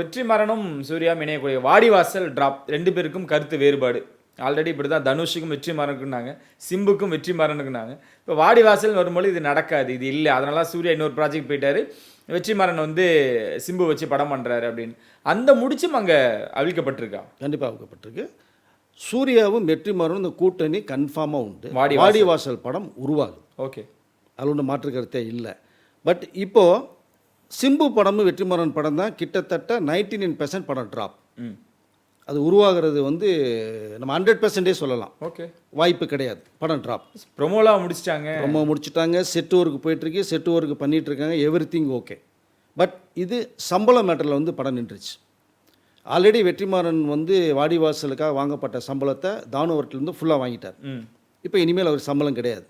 வெற்றிமாறனும் சூர்யாவும் இணையக்கூடிய வாடிவாசல் டிராப் 2 பேருக்கும் கருத்து வேறுபாடு. ஆல்ரெடி இப்படி தான் தனுஷுக்கும் வெற்றிமாறனுக்குன்னாங்க, சிம்புக்கும் வெற்றிமாறனுக்குன்னாங்க. இப்போ வாடிவாசல் வரும்போது இது நடக்காது, இது இல்லை, அதனால சூர்யா இன்னொரு ப்ராஜெக்ட் போயிட்டாரு, வெற்றிமாறன் வந்து சிம்பு வச்சு படம் பண்ணுறாரு அப்படின்னு அந்த முடிச்சும் அங்கே அவிழ்க்கப்பட்டிருக்கா? கண்டிப்பாக அவிழ்க்கப்பட்டிருக்கு. சூர்யாவும் வெற்றிமாறனும் இந்த கூட்டணி கன்ஃபார்மாக உண்டு. வாடிவாசல் படம் உருவாகும். ஓகே, அதில் ஒன்றும் மாற்று கருத்தே இல்லை. பட் இப்போது சிம்பு படமும் வெற்றிமாறன் படம் தான் கிட்டத்தட்ட 99% படம் ட்ராப். அது உருவாகிறது வந்து நம்ம 100% சொல்லலாம். ஓகே, வாய்ப்பு கிடையாது, படம் ட்ராப். ப்ரொமோலாம் முடிச்சிட்டாங்க, ப்ரொமோ முடிச்சுட்டாங்க, செட் ஒர்க்கு போயிட்டுருக்கு, செட் ஒர்க்கு பண்ணிகிட்ருக்காங்க, எவ்ரி ஓகே. பட் இது சம்பள மேட்டரில் வந்து படம் நின்றுச்சு. ஆல்ரெடி வெற்றிமாறன் வந்து வாடிவாசலுக்காக வாங்கப்பட்ட சம்பளத்தை தானு அவர்கிட்டருந்து ஃபுல்லாக வாங்கிட்டார். இப்போ இனிமேல் அவர் சம்பளம் கிடையாது.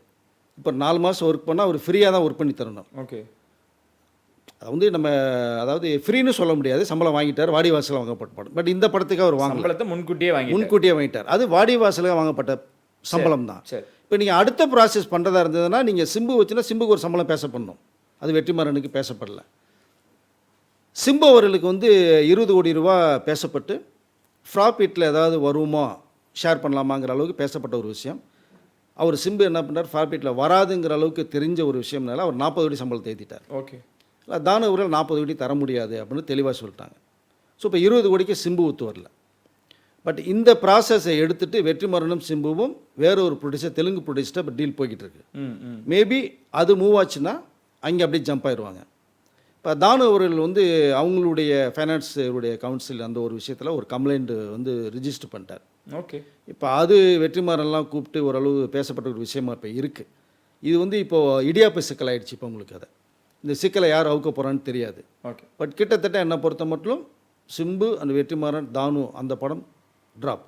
இப்போ 4 மாதம் ஒர்க் பண்ணால் அவர் ஃப்ரீயாக தான் ஒர்க் பண்ணி தரணும். ஓகே, அது வந்து நம்ம அதாவது ஃப்ரீன்னு சொல்ல முடியாது, சம்பளம் வாங்கிட்டார், வாடிவாசலில் வாங்கப்பட்ட படம். பட் இந்த படத்துக்கு அவர் சம்பளத்தை முன்கூட்டியே வாங்கிட்டார். அது வாடிவாசலுக்கு வாங்கப்பட்ட சம்பளம் தான். இப்போ நீங்கள் அடுத்த ப்ராசஸ் பண்ணுறதா இருந்ததுன்னா நீங்கள் சிம்பு வச்சுன்னா சிம்புக்கு ஒரு சம்பளம் பேச பண்ணணும். அது வெற்றிமாறனுக்கு பேசப்படலை. சிம்பு அவர்களுக்கு வந்து 20 கோடி ரூபா பேசப்பட்டு ப்ராஃபிட்டில் ஏதாவது வருமா ஷேர் பண்ணலாமாங்கிற அளவுக்கு பேசப்பட்ட ஒரு விஷயம். அவர் சிம்பு என்ன பண்ணார், ப்ராஃபிட்டில் வராதுங்கிற அளவுக்கு தெரிஞ்ச ஒரு விஷயம்னால அவர் 40 கோடி சம்பளத்தை ஏற்றிட்டார். ஓகே, தானு அவர்கள் 40 கோடி தர முடியாது அப்படின்னு தெளிவாக சொல்லிட்டாங்க. ஸோ இப்போ 20 கோடிக்கு சிம்பு ஒத்து வரல. பட் இந்த ப்ராசஸை எடுத்துகிட்டு வெற்றிமாறனும் சிம்புவும் வேற ஒரு ப்ரொடியூசர், தெலுங்கு ப்ரொடியூசர் இப்போ டீல் போய்கிட்டு இருக்கு. மேபி அது மூவ் ஆச்சுன்னா அங்கே அப்படியே ஜம்ப் ஆயிடுவாங்க. இப்போ தானு அவர்கள் வந்து அவங்களுடைய ஃபைனான்ஸுடைய கவுன்சில் அந்த ஒரு விஷயத்தில் ஒரு கம்ப்ளைண்ட் வந்து ரிஜிஸ்டர் பண்ணிட்டார். ஓகே, இப்போ அது வெற்றிமாறன்லாம் கூப்பிட்டு ஓரளவு பேசப்பட்ட ஒரு விஷயமா இப்போ இருக்குது. இது வந்து இப்போது இடியாப்ப சிக்கல் ஆகிடுச்சு. இப்போ உங்களுக்கு அதை இந்த சிக்கலை யார் அவுக்க போகிறான்னு தெரியாது. ஓகே, பட் கிட்டத்தட்ட என்னை பொறுத்த மட்டும் சிம்பு அந்த வெற்றிமாறன் தானு அந்த படம் ட்ராப்.